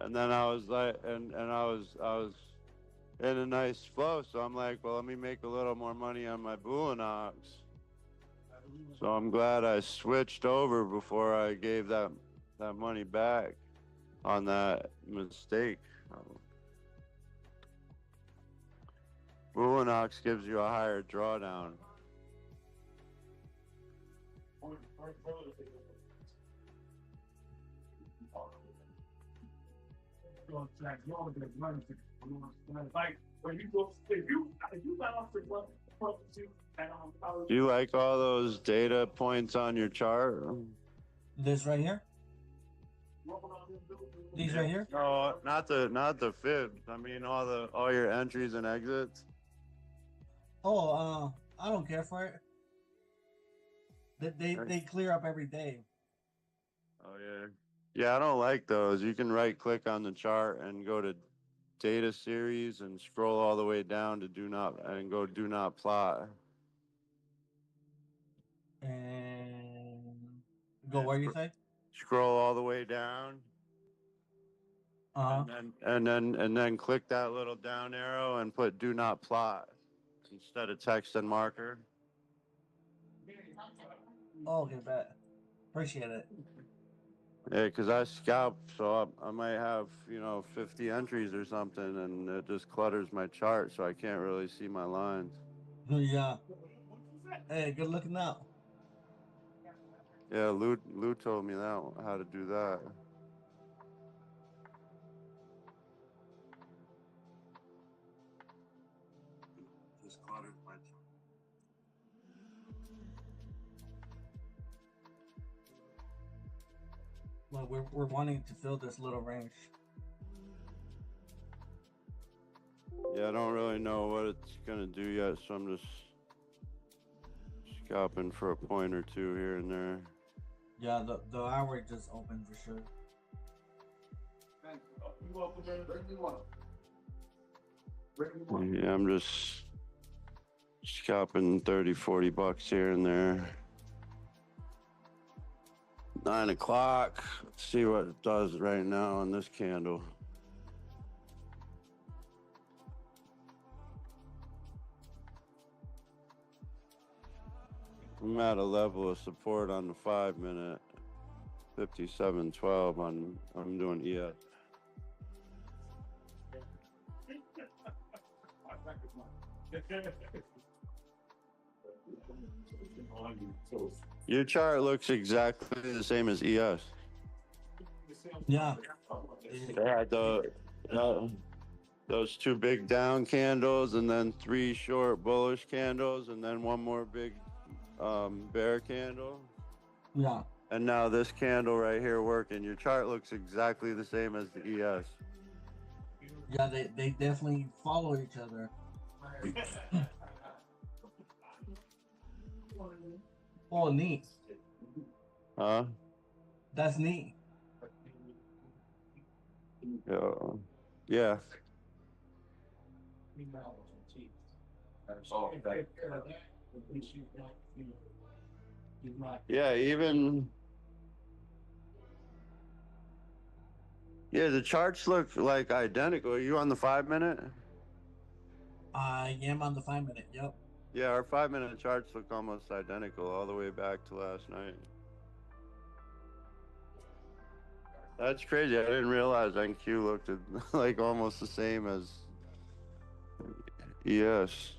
And then I was like, and I was in a nice flow. So I'm like, well, let me make a little more money on my Bulanox. So I'm glad I switched over before I gave that money back on that mistake. Bulanox gives you a higher drawdown. Do you like all those data points on your chart? This right here? These right here? No, not the fibs. I mean all your entries and exits. Oh, I don't care for it. They clear up every day. Oh yeah. Yeah, I don't like those. You can right click on the chart and go to data series and scroll all the way down to do not plot. And go where you say? Scroll all the way down. Uh-huh. And then click that little down arrow and put do not plot instead of text and marker. Oh, okay, bet. Appreciate it. Yeah, because I scalp, so I might have 50 entries or something, and it just clutters my chart, so I can't really see my lines. Yeah. Hey, good looking out. Yeah, Lou told me that how to do that. Just clutters my chart. Well, we're wanting to fill this little range. Yeah, I don't really know what it's gonna do yet, so I'm just scalping for a point or two here and there. Yeah, the hour just opened for sure. Yeah, I'm just scalping 30-40 bucks here and there. 9 o'clock. Let's see what it does right now on this candle. I'm at a level of support on the 5-minute, 57.12 I'm doing ES. Your chart looks exactly the same as ES. Yeah. They had those two big down candles and then 3 short bullish candles and then one more big bear candle. Yeah. And now this candle right here working. Your chart looks exactly the same as the ES. Yeah, they definitely follow each other. Oh, neat. Huh? That's neat. Yeah. Yeah, even. Yeah, the charts look like identical. Are you on the 5-minute? I am on the 5-minute. Yep. Yeah, our 5-minute charts look almost identical all the way back to last night. That's crazy. I didn't realize NQ looked like almost the same as ES.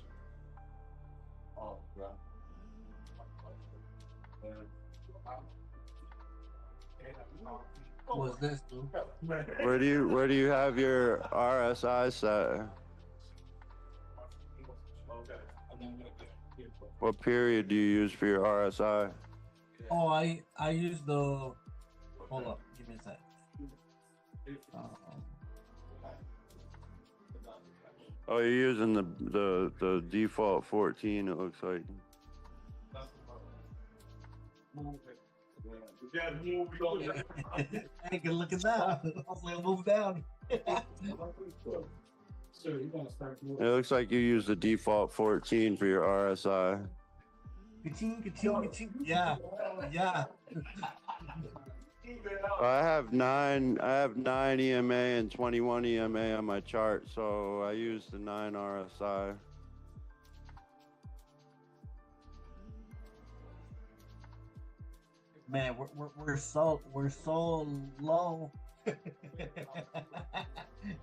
What's this, dude? Where do you have your RSI set? What period do you use for your RSI? Oh, I use the. Hold up, give me a sec. Oh, you're using the default 14. It looks like. Hey, good looking down. Hopefully, it'll move down. It looks like you use the default 14 for your RSI. Ka-ching, ka-ching, ka-ching. Yeah, yeah. I have nine EMA and 21 EMA on my chart, so I use the 9 RSI. Man, we're so low.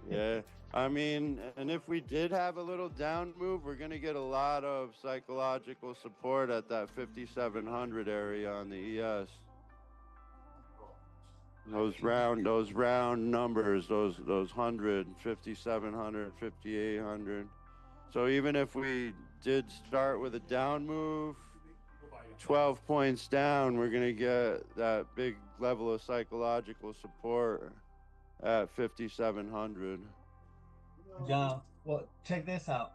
Yeah, I mean, and if we did have a little down move, we're gonna get a lot of psychological support at that 5,700 area on the ES. Those round numbers, those 100, 5,700, 5,800. So even if we did start with a down move, 12 points down, we're gonna get that big level of psychological support at 5,700. Yeah. Well, check this out.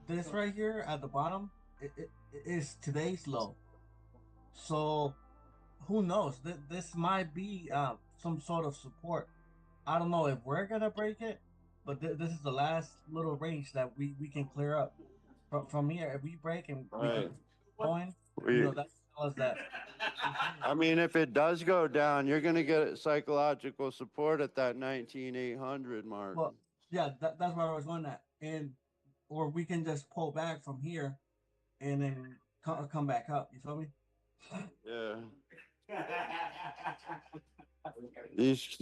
This right here at the bottom, it is today's low. So who knows? This might be some sort of support. I don't know if we're gonna break it, but this is the last little range that we can clear up. From here, if we break and we Right. keep going, We, that tells us that. I mean, if it does go down, you're gonna get psychological support at that 19,800 mark. Well, yeah, that's where I was going at, and or we can just pull back from here, and then come back up. You feel me? Yeah. These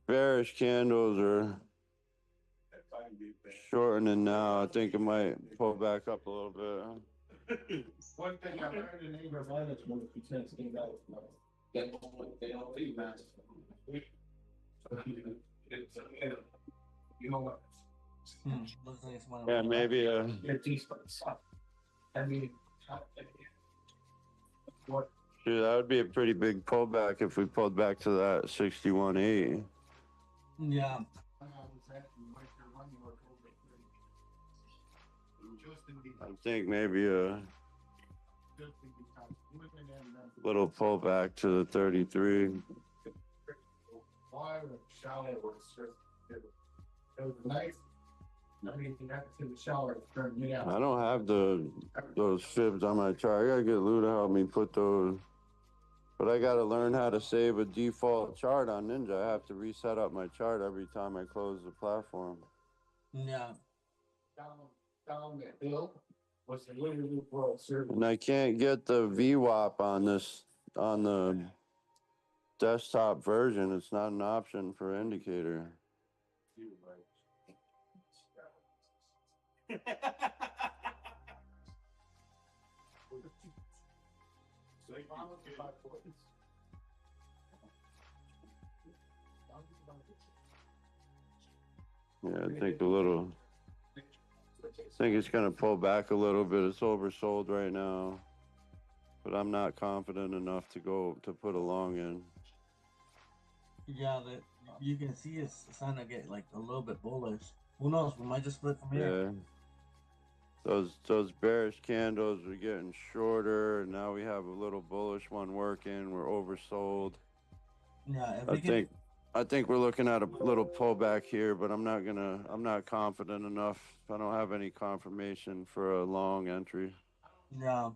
bearish candles are shortening now. I think it might pull back up a little bit. One thing I learned in anger management, if you can't stay out, they don't leave, man. You know what? Looks like it's one of Yeah, them. maybe I mean, what? Dude, that would be a pretty big pullback if we pulled back to that 61.8. Yeah. I think maybe a little pullback to the 33. Why the shower was just, it was nice. I mean, you have to take the shower, turn me out. I don't have those fibs on my chart. I gotta get Lou to help me put those. But I gotta learn how to save a default chart on Ninja. I have to reset up my chart every time I close the platform. Yeah. Down the hill was the Liberty World Series. And I can't get the VWAP on the desktop version. It's not an option for indicator. Yeah, I think it's gonna pull back a little bit. It's oversold right now, but I'm not confident enough to put a long in. Yeah, that you can see it's starting to get like a little bit bullish. Who knows? We might just split from here. Yeah. Those bearish candles are getting shorter, and now we have a little bullish one working. We're oversold. Yeah, I think we're looking at a little pullback here, but I'm not confident enough. I don't have any confirmation for a long entry. Yeah.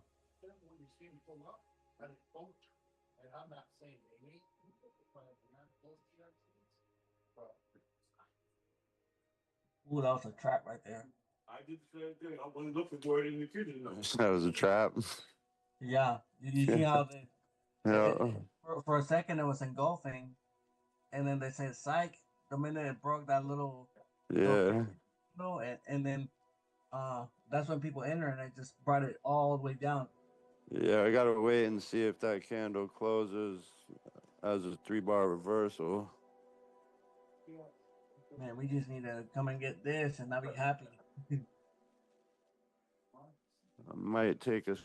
Ooh, that was a trap right there. I did the same thing. I wasn't looking for it in the kitchen. That was a trap. Yeah. You see how Yeah. for a second it was engulfing, and then they said psych. The minute it broke that little Yeah. and then that's when people enter, and it just brought it all the way down. Yeah, I gotta wait and see if that candle closes as a 3-bar reversal. Man, we just need to come and get this, and I'll be happy. I might take us.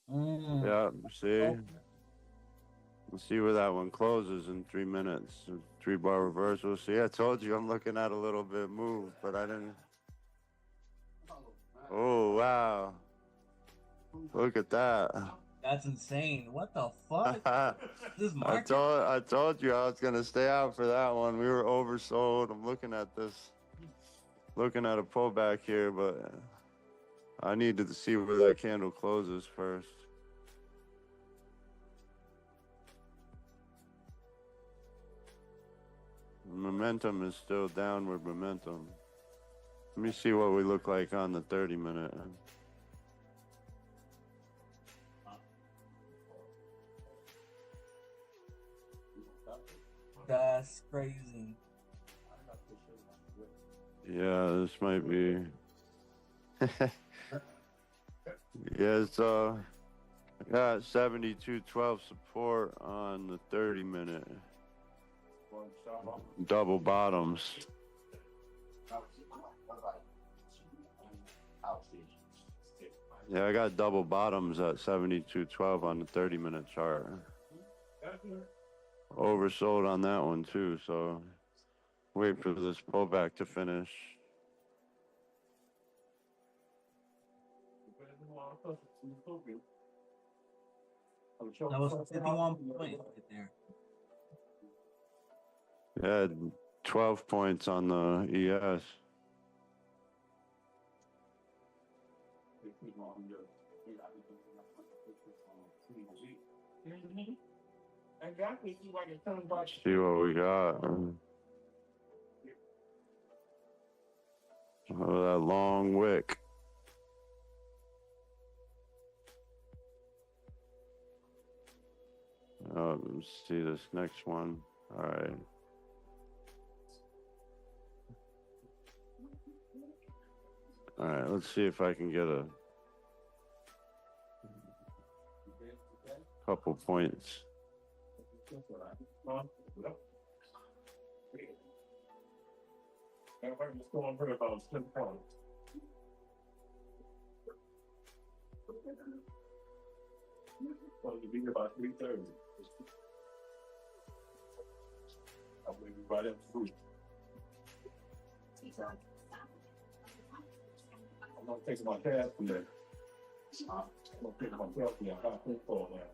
Yeah, see. We'll see where that one closes in 3 minutes. 3-bar reversal. See, I told you I'm looking at a little bit move, but I didn't. Oh, wow. Look at that. That's insane. What the fuck? This I market? told you I was gonna stay out for that one. We were oversold. I'm looking at this. Looking at a pullback here, but I needed to see where that candle closes first. Momentum is still downward momentum. Let me see what we look like on the 30-minute. That's crazy. Yeah, this might be. Yeah, it's got 72.12 support on the 30-minute. Double bottoms. Yeah, I got double bottoms at 72.12 on the 30-minute chart. Oversold on that one too, so wait for this pullback to finish. That was 51 points right there. Yeah, 12 points on the ES. See what we got. Oh, that long wick. Oh, let's see this next one. All right. All right, let's see if I can get a couple points. Well, you'll be here about 3:30. I'll be right up through. I'm gonna take my cash from there. I'm gonna pick my cash from there. I got pay for that.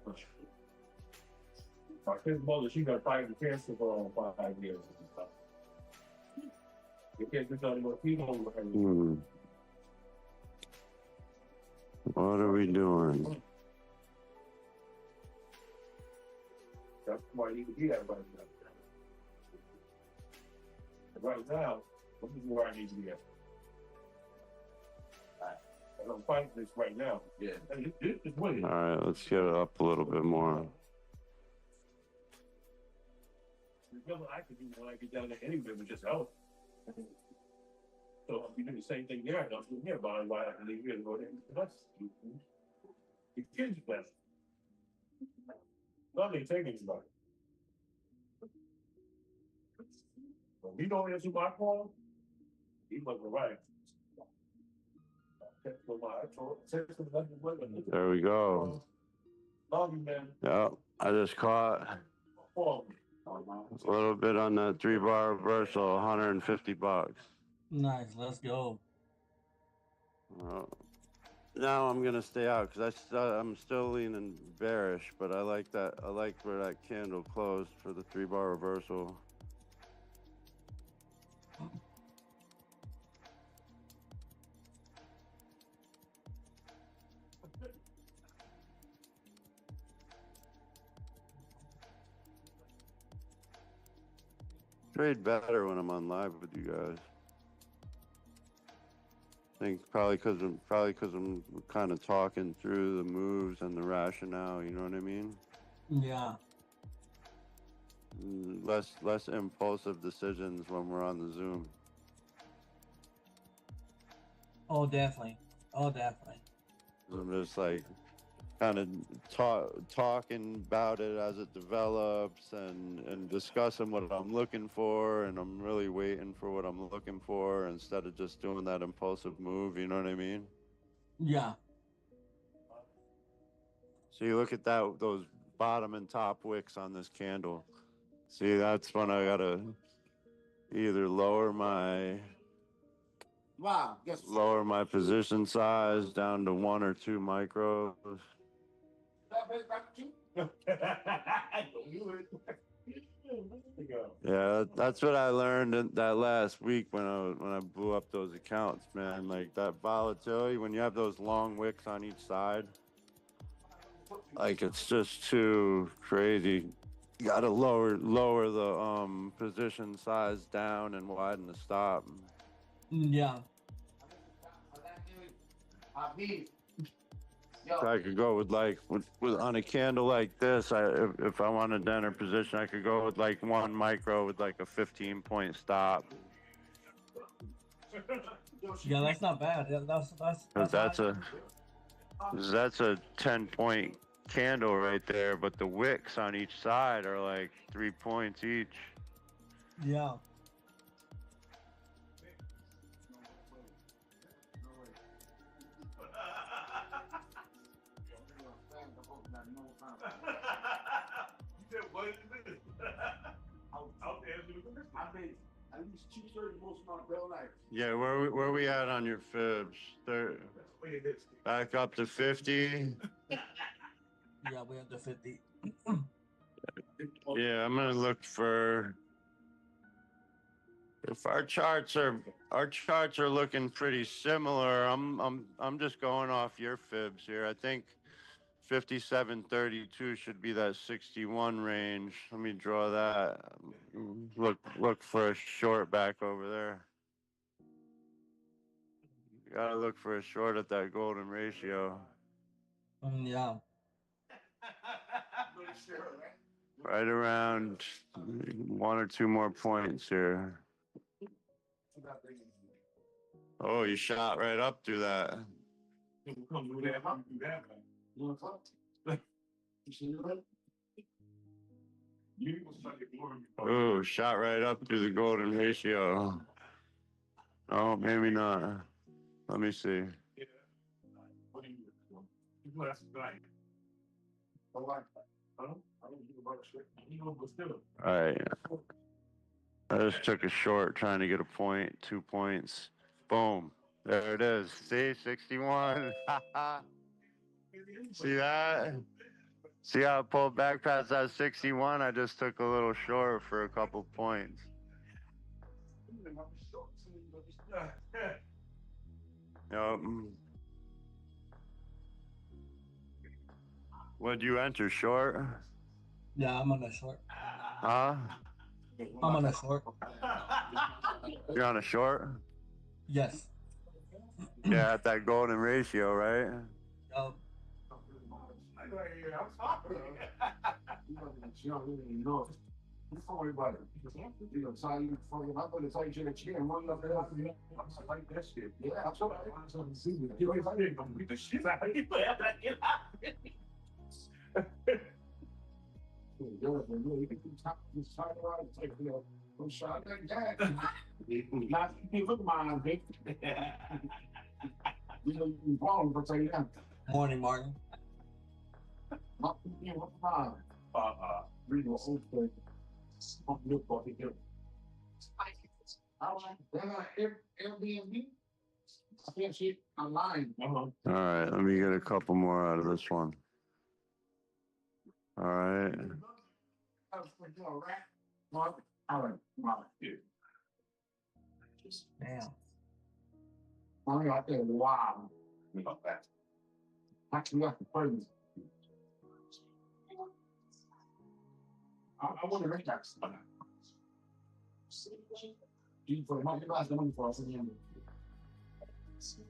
My kid's mother, she got fighting cancer for 5 years. You can't do nothing but feed over her. What are we doing? That's why you need to be at right now. Right now, this is where I need to be at. And I'm fighting this right now. Yeah. And it's winning. All right, let's get it up a little bit more. Remember, I could do when I get down there anyway, but just out. So if you do the same thing there, I'm doing here, but why I can leave here and go there. That's the kids' best. Nothing taking anybody. When he don't answer my call, he wasn't right. There we go. Love you, man. Yeah, I just caught a little bit on that 3-bar reversal, $150. Nice, let's go. Now I'm gonna stay out because I'm still leaning bearish, but I like that. I like where that candle closed for the 3-bar reversal. Trade better when I'm on live with you guys. I think probably because I'm kind of talking through the moves and the rationale. You know what I mean? Yeah. Less impulsive decisions when we're on the Zoom. Oh, definitely. Oh, definitely. I'm just like kind of talking about it as it develops and discussing what I'm looking for, and I'm really waiting for what I'm looking for instead of just doing that impulsive move. You know what I mean? Yeah. So you look at those bottom and top wicks on this candle. See, that's when I gotta either lower my position size down to 1 or 2 micros. Yeah, that's what I learned in that last week when I blew up those accounts, man. Like that volatility, when you have those long wicks on each side, like it's just too crazy. You gotta lower the position size down and widen the stop. Yeah. So I could go with like with on a candle like this. If I wanted to enter position, I could go with like 1 micro with like a 15-point stop. Yeah, that's not bad. Yeah, Cause that's that's a 10-point candle right there, but the wicks on each side are like 3 points each. yeah. Yeah, where we at on your fibs? Back up to 50. Yeah, we have the 50. Yeah, I'm gonna look for if our charts are looking pretty similar. I'm just going off your fibs here. I think 57.32 should be that 61 range. Let me draw that. Look for a short back over there. You gotta look for a short at that golden ratio. Yeah. Right around 1 or 2 more points here. Oh, you shot right up through that. Oh, shot right up through the golden ratio. Oh, maybe not. Let me see. All right. I just took a short trying to get a point, 2 points. Boom. There it is. See, 61. See that? See how I pulled back past that 61? I just took a little short for a couple points. Yep. What'd you enter, short? Yeah, I'm on a short. Huh? I'm on a short. You're on a short? Yes. Yeah, at that golden ratio, right? Um, Don't worry about it. You know, tell you for I'm going to tell you that you and one of the I'm like that shit. Yeah, I'm sorry. You know, if I didn't beat the shit out of you, you can top this side around, it's like, you know, I'm shot like that. Not you look mine, big. You know, you're wrong, but tell you that. Morning, Martin. Not you know, mine. Read your old thing. Look what he do. Airbnb. I can't see online. All right, let me get a couple more out of this one. All right. Damn. I got there. Wow. Actually, that's the first. I want to rent that stuff. For the money, the money for us in the end.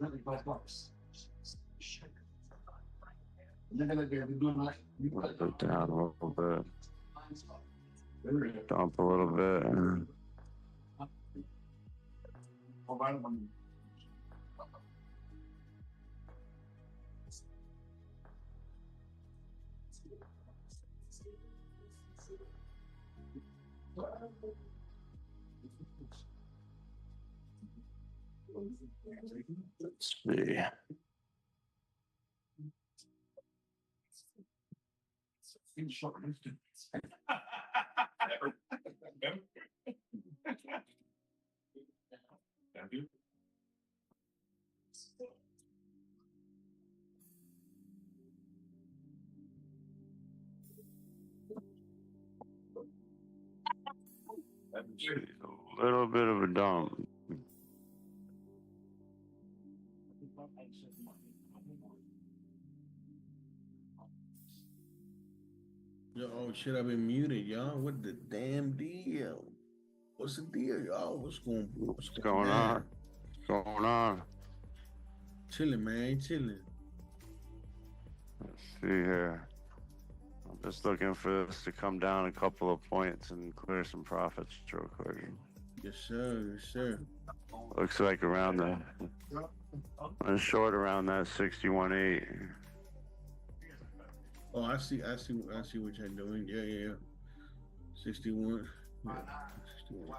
$25. You're gonna be doing that. You Put it down a little bit. Dump a little bit. Let's see. A little bit of a dump. Oh shit, I've been muted, y'all. What the damn deal? What's the deal, y'all? What's going on? What's going on? Chilling, man, chilling. Let's see here. I'm just looking for this to come down a couple of points and clear some profits real quick. Yes, sir. Yes, sir. Looks like around the short around that 61.8. Oh, I see what you're doing. Yeah. 61. Yeah, 61.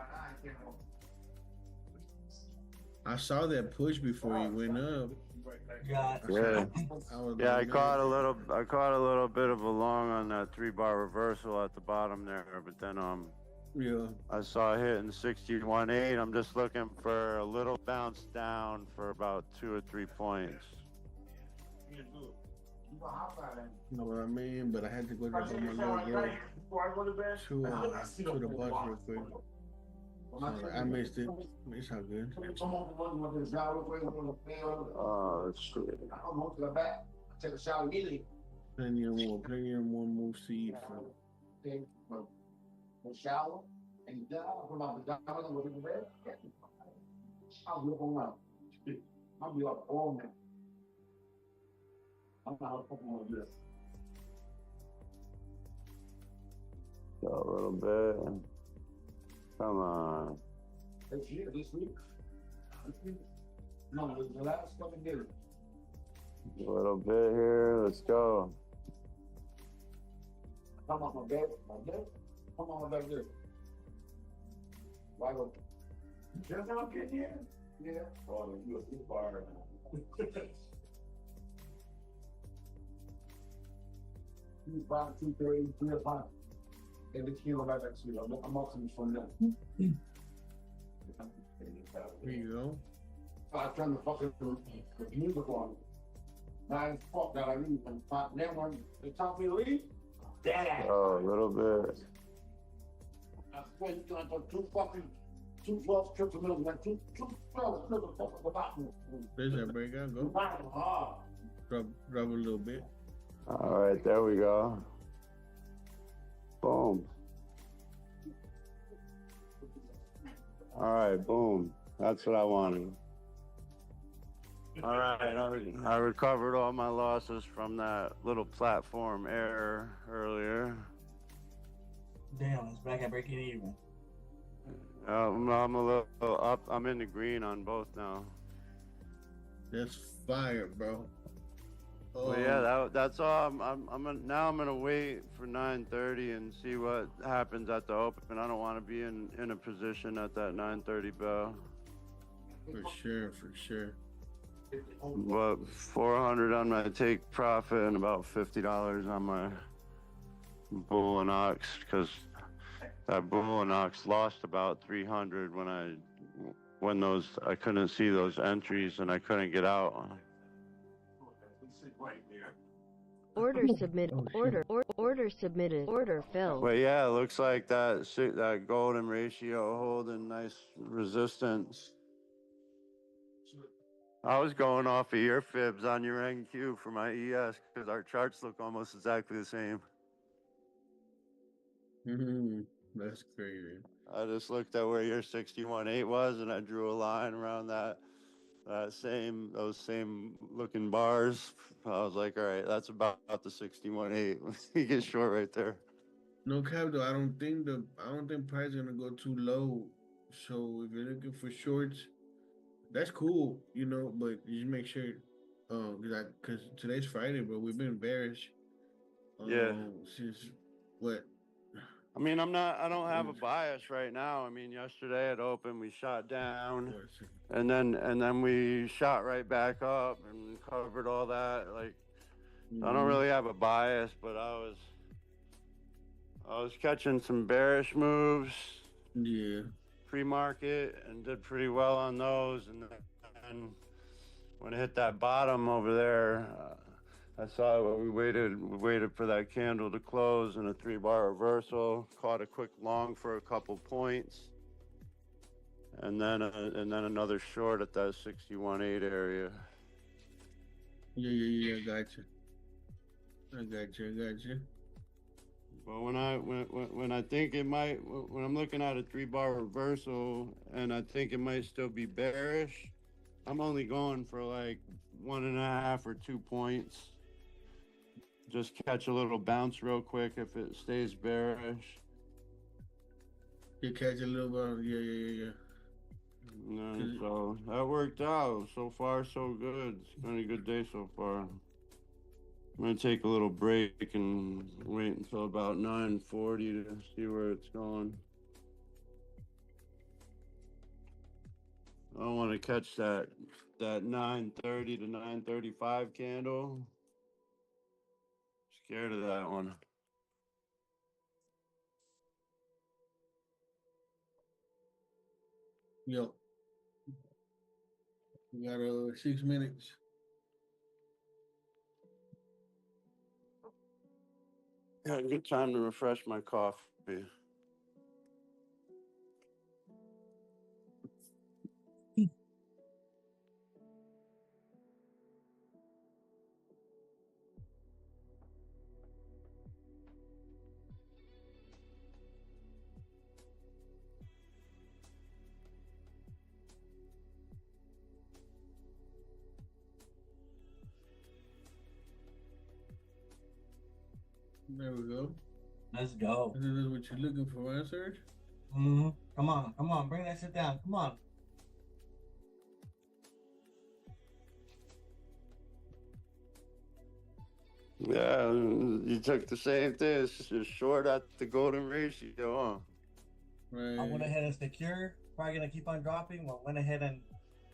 I saw that push before he went up. Yeah. I caught a little bit of a long on that 3-bar reversal at the bottom there, but then yeah, I saw it hitting 61.8. I'm just looking for a little bounce down for about 2 or 3 points. You know what I mean? But I had to go down to my little girl to the bus real quick. So I missed it. It's all good. Oh, that's true. Plenty of more moves to eat from. Shower and from my pajamas and go to bed. I'll be up all night. I'll be up all night. I'm not fucking with this. A little bit. Come on. This week. No, the last couple days. A little bit here. Let's go. Come on, my bed. Come on, my bed. Why go? Just now getting here? Yeah. Oh, you're too far now. 2:30, 3 o'clock. And the kilo right next to you. I'm also from there. There you go. I turned the fucking music on. 9 o'clock that I leave. And then when they tell me to leave, damn. Oh, a little bit. I swear you gonna put 2 12 trips a minute, like 2 12 trips without me. There's that breakout. Go. Drop a little bit. All right, there we go. Boom. All right, boom. That's what I wanted. All right, I recovered all my losses from that little platform error earlier. Damn, it's back at breaking even. I'm a little up. I'm in the green on both now. That's fire, bro. Well, yeah, that's all. Now I'm gonna wait for 9:30 and see what happens at the open. I don't want to be in a position at that 9:30 bell. For sure. But 400 on my take profit and about $50 on my bull and ox, because that bull and ox lost about 300 when I couldn't see those entries and I couldn't get out. Order submitted. Order submitted. Order filled. But yeah, it looks like that golden ratio holding nice resistance. I was going off of your fibs on your NQ for my ES because our charts look almost exactly the same. That's crazy. I just looked at where your 61.8 was and I drew a line around those same looking bars. I was like, all right, that's about the 61.8. You get short right there. No cap though, I don't think price is gonna go too low. So if you're looking for shorts, that's cool, but you make sure, because today's Friday, but we've been bearish. Yeah. Since what? I mean, I don't have a bias right now. I mean, yesterday at open we shot down, and then we shot right back up and covered all that. Like, I don't really have a bias, but I was catching some bearish moves. Yeah. Pre-market and did pretty well on those, and then when it hit that bottom over there, I saw we waited for that candle to close and a 3-bar reversal, caught a quick long for a couple points, and then another short at that 61.8 area. Yeah, I got you. Well, when I think it might, when I'm looking at a 3-bar reversal and I think it might still be bearish, I'm only going for like 1.5 or 2 points. Just catch a little bounce real quick if it stays bearish. You catch a little bit. Yeah. So that worked out. So far, so good. It's been a good day so far. I'm gonna take a little break and wait until about 9:40 to see where it's going. I don't want to catch that 9:30 to 9:35 candle. Scared of that one. Yo, we got 6 minutes. Yeah, good time to refresh my coffee. There we go. Let's go. This is what you're looking for, right, Serge? Mm-hmm. Come on, bring that shit down. Come on. Yeah, you took the same thing. It's just short at the golden ratio, huh? Right. I went ahead and secured. Probably gonna keep on dropping. Well, went ahead and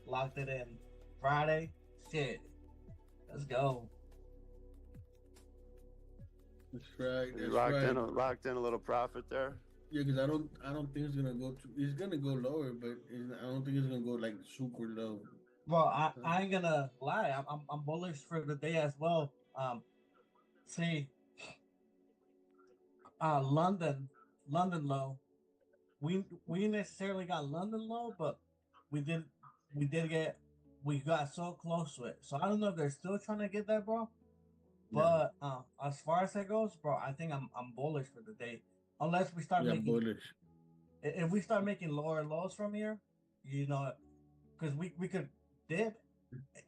locked it in Friday. Shit. Let's go. That's right. You That's locked right. locked in a little profit there. Yeah, because I don't think it's gonna go. It's gonna go lower, but I don't think it's gonna go like super low. Well, I ain't gonna lie. I'm bullish for the day as well. See, London low. We necessarily got London low, but we did we did get we got so close to it. So I don't know if they're still trying to get that, bro. Yeah. But as far as that goes, bro, I think I'm bullish for the day. Unless we start Yeah, making bullish. if we start making lower lows from here, you know, because we could dip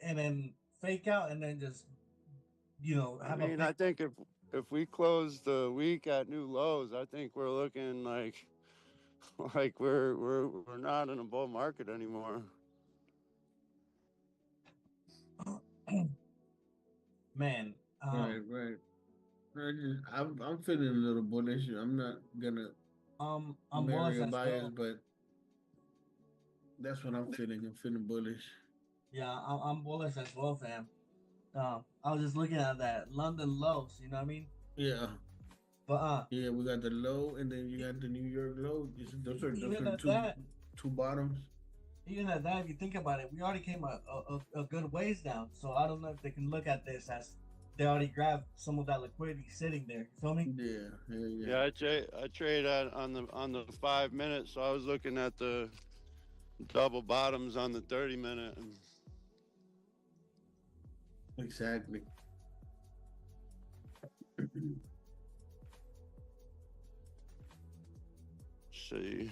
and then fake out and then just I mean, I think if we close the week at new lows, I think we're looking like like we're not in a bull market anymore. man. Right. I'm feeling a little bullish. I'm not gonna I'm bullish marry a as bias, well. but that's what I'm feeling. I'm feeling bullish. Yeah, I'm bullish as well, fam. I was just looking at that London lows. You know what I mean? Yeah. But Yeah, we got the low, and then you got the New York low. Those even are at that, two bottoms. even at that, if you think about it, we already came a good ways down. So I don't know if they can look at this as they already grabbed some of that liquidity sitting there. You feel me? Yeah. I trade on the 5 minutes, so I was looking at the double bottoms on the 30-minute. Exactly. See.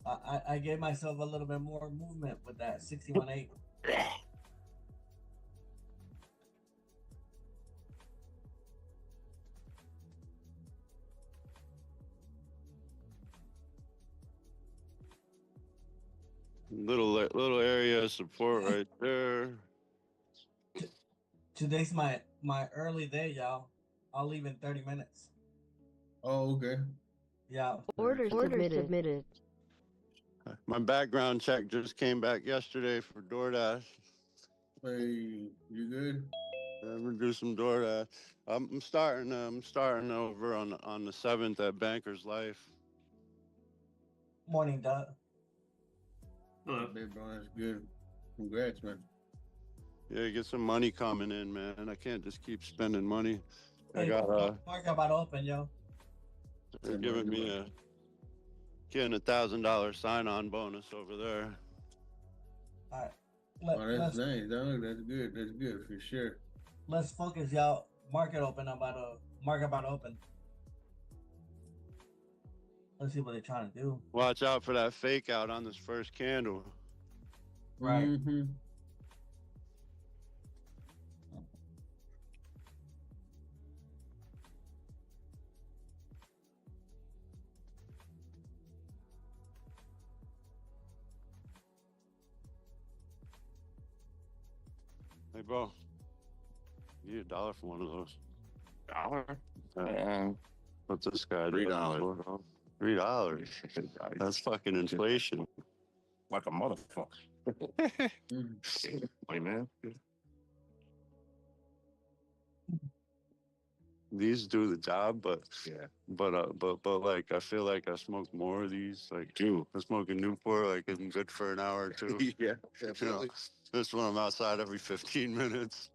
I gave myself a little bit more movement with that 61.8. Little area of support right there. Today's my early day, y'all. I'll leave in 30 minutes. Oh, okay. Yeah. Order submitted. My background check just came back yesterday for DoorDash. Hey, you good? I'm gonna do some DoorDash. I'm starting over on the 7th at Banker's Life. Morning, Doug. Hey, bro, that's good. Congrats, man. Yeah, get some money coming in, man. I can't just keep spending money. I Hey, got market about to open, yo. they're giving me getting $1,000 sign-on bonus over there. All right. That's nice, dog. That's good. That's good for sure. Let's focus, y'all. Market open. I'm about to Market about to open. Let's see what they're trying to do. Watch out for that fake out on this first candle. Right. Mm-hmm. Hey, bro. You need $1 for one of those. $1? What's this guy? $3. $3. That's fucking inflation. Like a motherfucker. Mm-hmm. Hey, man. These do the job, but Yeah. but like I feel like I smoke more of these. Like Dude. I smoke a Newport, like I'm good for an hour or two. Yeah. You know, this one I'm outside every 15 minutes.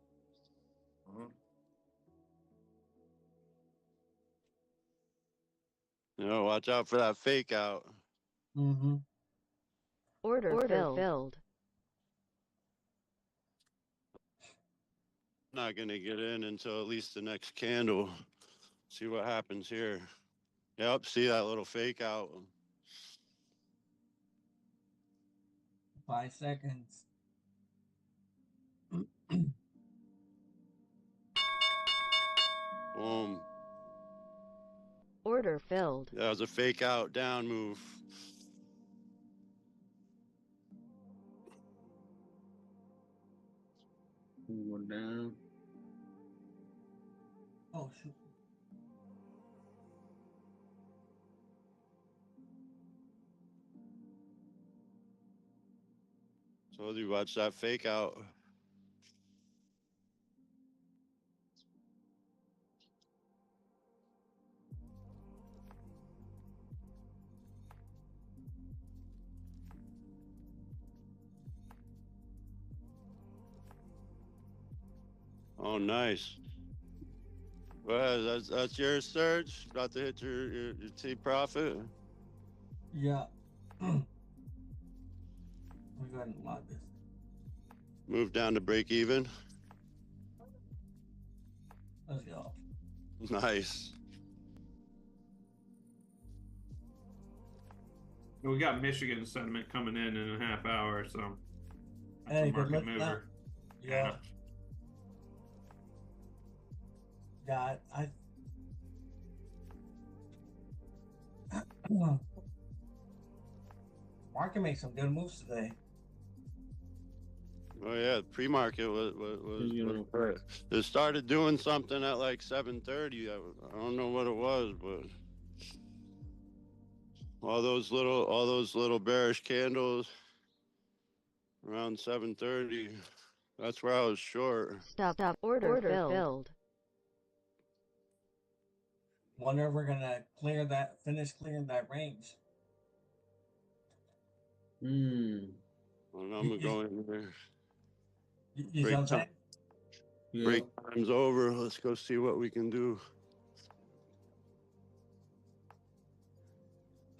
Mhm. You know, watch out for that fake out. Mm-hmm. Order filled. Not gonna get in until at least the next candle. See what happens here. Yep, see that little fake out. 5 seconds. Boom. Order filled. That was a fake out down move. One down. Oh shoot. So you watch that fake out. Oh, nice. Well, that's your search. About to hit your T profit. Yeah. We're going to log this. Move down to break even. Let's go. Nice. We got Michigan sentiment coming in a half hour, so that's Hey, a good market luck. mover. Yeah. Yeah, I market makes some good moves today. Oh yeah, the pre-market was it started doing something at like 7:30. I don't know what it was, but all those little bearish candles around 7:30. That's where I was short. Stop. Order filled. Wonder if we're gonna finish clearing that range. Well, I'm gonna go in there. You jump back? Yeah. Break time's over. Let's go see what we can do.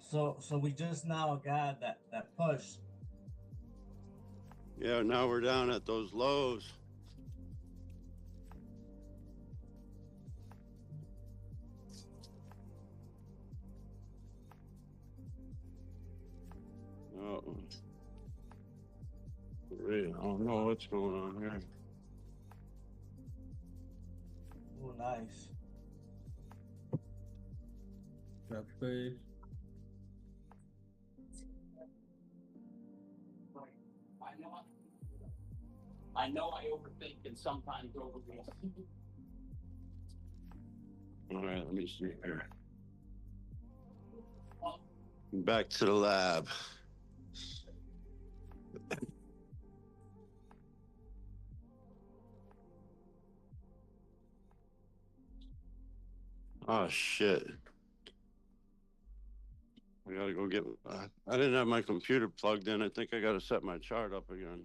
So we just now got that push. Yeah, now we're down at those lows. Oh, really? I don't know what's going on here. Oh, nice. That place. I know I overthink and sometimes overreact. All right, let me see here. Back to the lab. Oh shit. I gotta go get. I didn't have my computer plugged in. I think I gotta set my chart up again.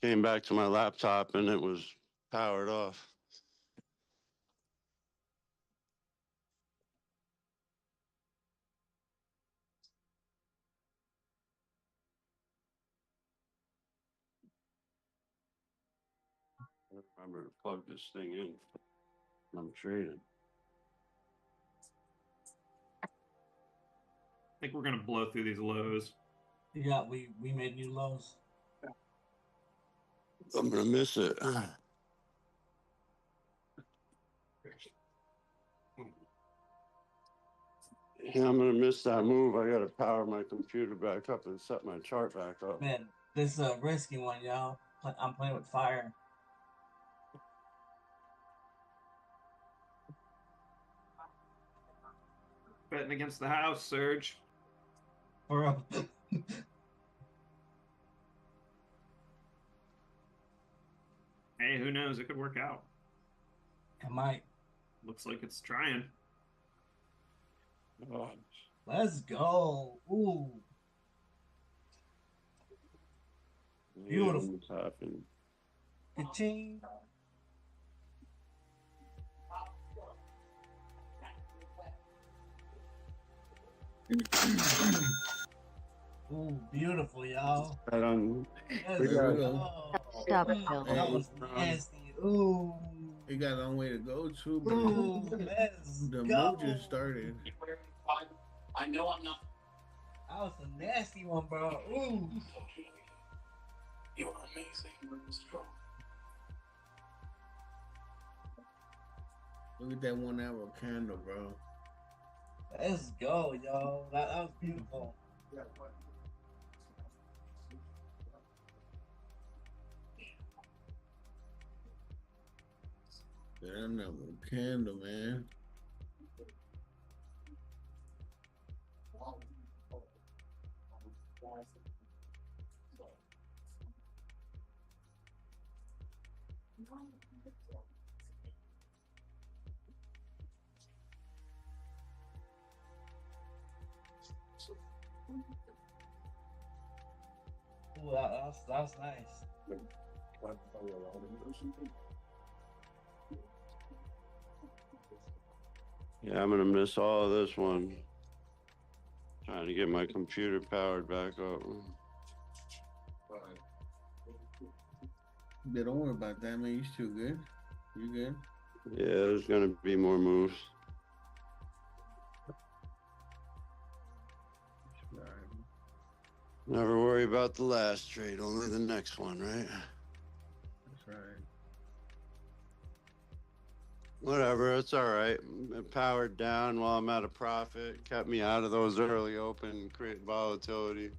Came back to my laptop and it was powered off. Remember to plug this thing in. I'm trading. I think we're gonna blow through these lows. Yeah, we made new lows. I'm gonna miss it. Yeah, I'm gonna miss that move. I gotta power my computer back up and set my chart back up. Man, this is a risky one, y'all. I'm playing with fire. Betting against the house, Surge. For real. Hey, who knows? It could work out. I might. Looks like it's trying. Oh, Let's go. Ooh. Beautiful. what's happening? Ka-ching. Ooh, beautiful, y'all. Right on. Let's We got- go. Stop building. That was nasty. Ooh. It got a long way to go too, but Ooh, let's the go. move just started. I know I'm not. That was a nasty one, bro. Ooh. You're amazing. Look at that 1 hour candle, bro. Let's go, yo. That was beautiful. Damn, that one candle, man. Ooh, that's nice. Yeah, I'm gonna miss all of this one. Trying to get my computer powered back up. Yeah, don't worry about that, man. You still good? You good? Yeah, there's gonna be more moves. Never worry about the last trade, only the next one, right? That's right. Whatever, it's all right. It powered down while I'm at a profit. Kept me out of those early open, create volatility.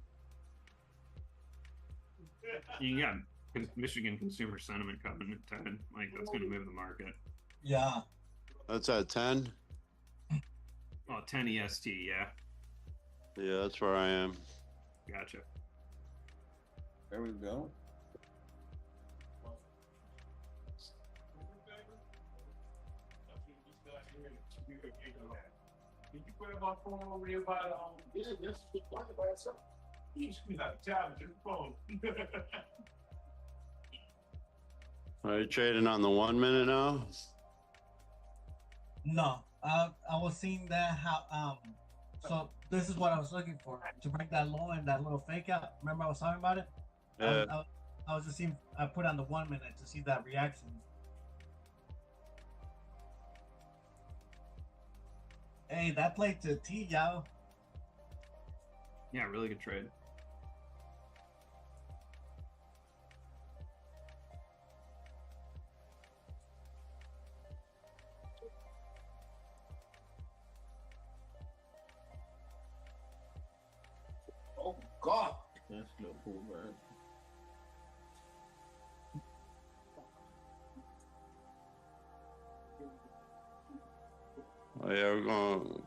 You got Michigan consumer sentiment coming at 10. Like, that's going to move the market. Yeah. That's at 10? Oh, 10 EST, yeah. Yeah, that's where I am. Gotcha. There we go. Did you put my phone over there by the yes, by itself? You just got a tab with your phone. Are you trading on the 1 minute now? No. I was seeing that how so this is what I was looking for to break that low and that little fake out. Remember I was talking about it? Yeah. I was just seeing I put on the 1 minute to see that reaction. Hey, that played to T, yo. Yeah, really good trade. Oh God. That's a little pullback. Oh, yeah, we're going to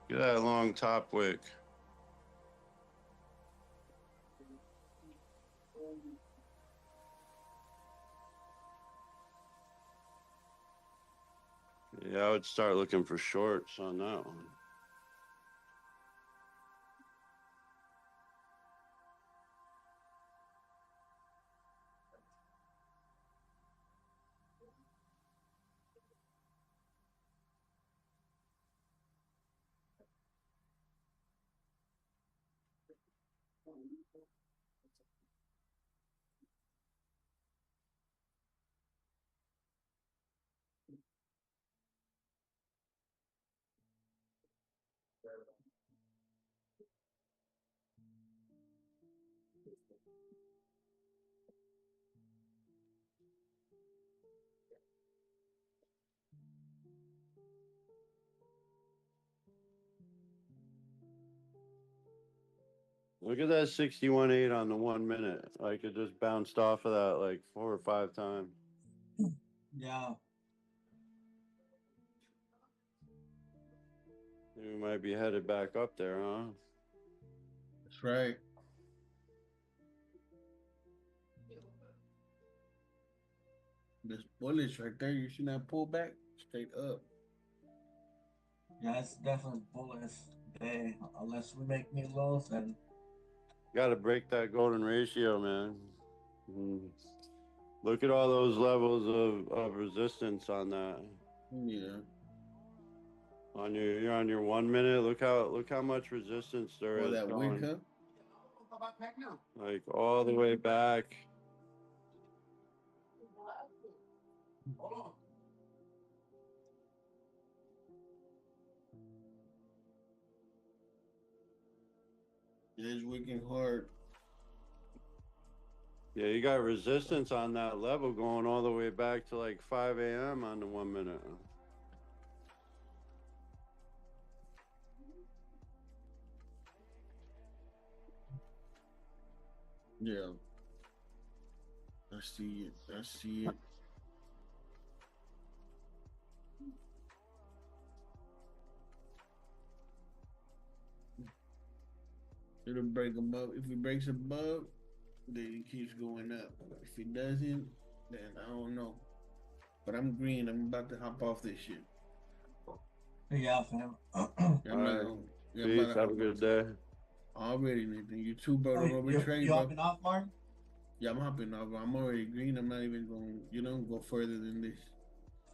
get that long top wick. Yeah, I would start looking for shorts on that one. Look at that 61.8 on the 1 minute. Like it just bounced off of that like 4 or 5 times. Yeah. We might be headed back up there, huh? That's right. This bullish right there. You see that pullback straight up. Yeah, it's definitely bullish day. Unless we make new lows, then Got to break that golden ratio, man. Look at all those levels of resistance on that. Yeah. You're on your 1 minute. Look how much resistance there Or is that going. wick up. Like all the way back. It is wicking hard. Yeah, you got resistance on that level going all the way back to like 5 a.m. on the 1 minute. Yeah. I see it. I see it. It'll break above. If it breaks above, then it keeps going up. If it doesn't, then I don't know. But I'm green. I'm about to hop off this shit. yeah, fam. All I'm not right. gonna. Yeah, I'm Peace. about to Have a hop good off. day. Already, Nathan. You too, bro. Oh, Don't overtrade, you bro. hopping off, Martin? Yeah, I'm hopping off. I'm already green. I'm not even going. Go further than this.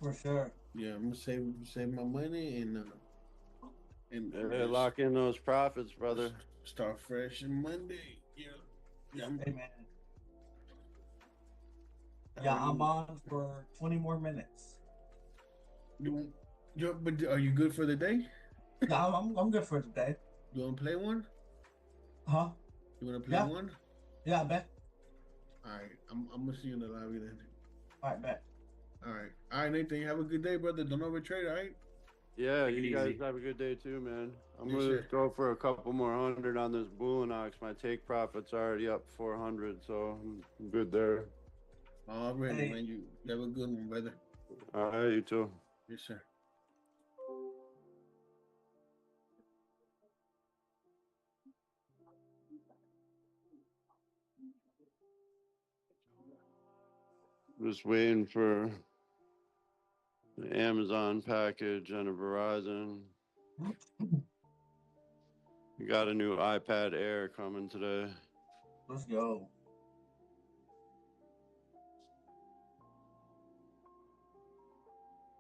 For sure. Yeah, I'm gonna save my money and Hey, just lock in those profits, brother. start fresh on Monday. Yeah. Yeah. Hey, man. Yeah, I'm on for 20 more minutes. But are you good for the day? Yeah, I'm good for today. You want to play one? Huh? You want to play Yeah. one? Yeah, I bet. All right. I'm gonna see you in the lobby then. All right, bet. All right. All right, Nathan. You have a good day, brother. Don't overtrade. All right. Yeah, Take it you guys easy. have a good day too, man. I'm Yes, gonna sir. go for a couple more hundred on this Bullinox. My take profit's already up 400, so I'm good there. Already, Hey. man. You have a good one, brother. All right, you too. Yes, sir. Just waiting for the Amazon package and a Verizon. We got a new iPad Air coming today. Let's go.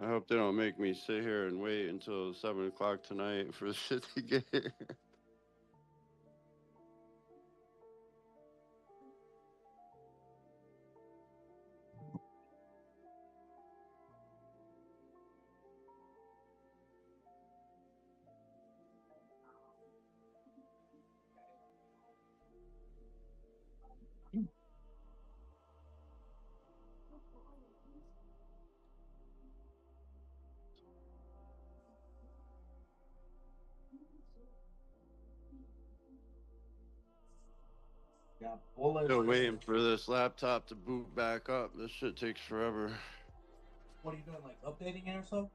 I hope they don't make me sit here and wait until 7 o'clock tonight for the shit to get here. Yeah, bullish. Still waiting for this laptop to boot back up. This shit takes forever. What are you doing? Like updating it or so?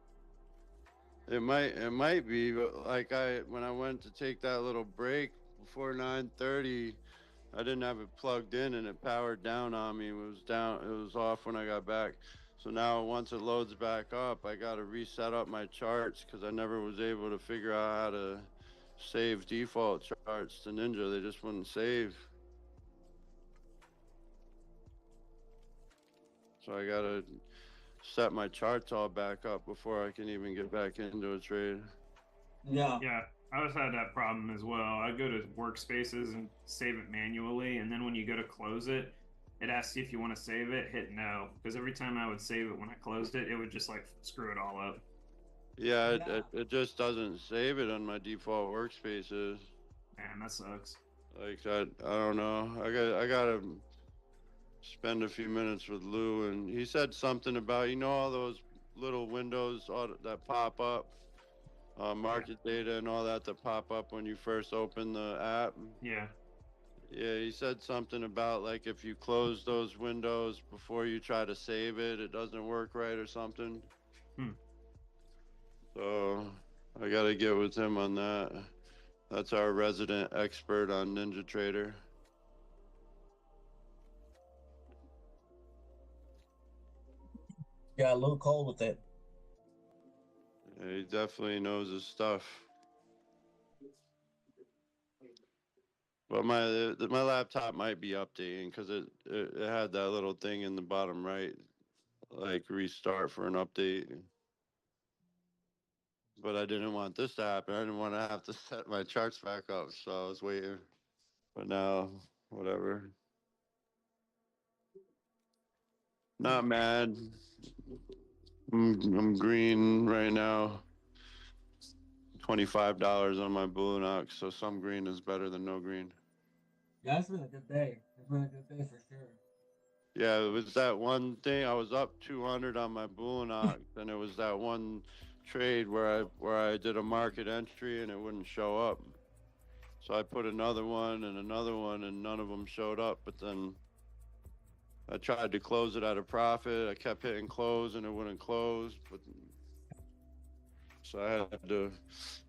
It might be, but like when I went to take that little break before 9:30, I didn't have it plugged in and it powered down on me. It was down. It was off when I got back. So now once it loads back up, I got to reset up my charts because I never was able to figure out how to save default charts to Ninja. They just wouldn't save. So I got to set my charts all back up before I can even get back into a trade. Yeah. Yeah, I always had that problem as well. I go to workspaces and save it manually, and then when you go to close it, it asks you if you want to save it. Hit no, because every time I would save it when I closed it, it would just like screw it all up. Yeah, it just doesn't save it on my default workspaces. Man, that sucks. Like I don't know. I gotta spend a few minutes with Lou, and he said something about all those little windows that pop up, market data and all that pop up when you first open the app. Yeah. Yeah, he said something about like if you close those windows before you try to save it, it doesn't work right or something. Hmm. So I gotta get with him on that. That's our resident expert on Ninja Trader. Yeah, a little cold with it. Yeah, he definitely knows his stuff. But my laptop might be updating because it had that little thing in the bottom right, like restart for an update. But I didn't want this to happen. I didn't want to have to set my charts back up, so I was waiting. But now, whatever. Not mad. I'm green right now. $25 on my Blue Ox, so some green is better than no green. Yeah, it's been a good day. It's been a good day for sure. Yeah, it was that one thing. I was up 200 on my Blue Ox, and it was that one trade where I did a market entry and it wouldn't show up. So I put another one, and none of them showed up. But then I tried to close it at a profit. I kept hitting close, and it wouldn't close. But so I had to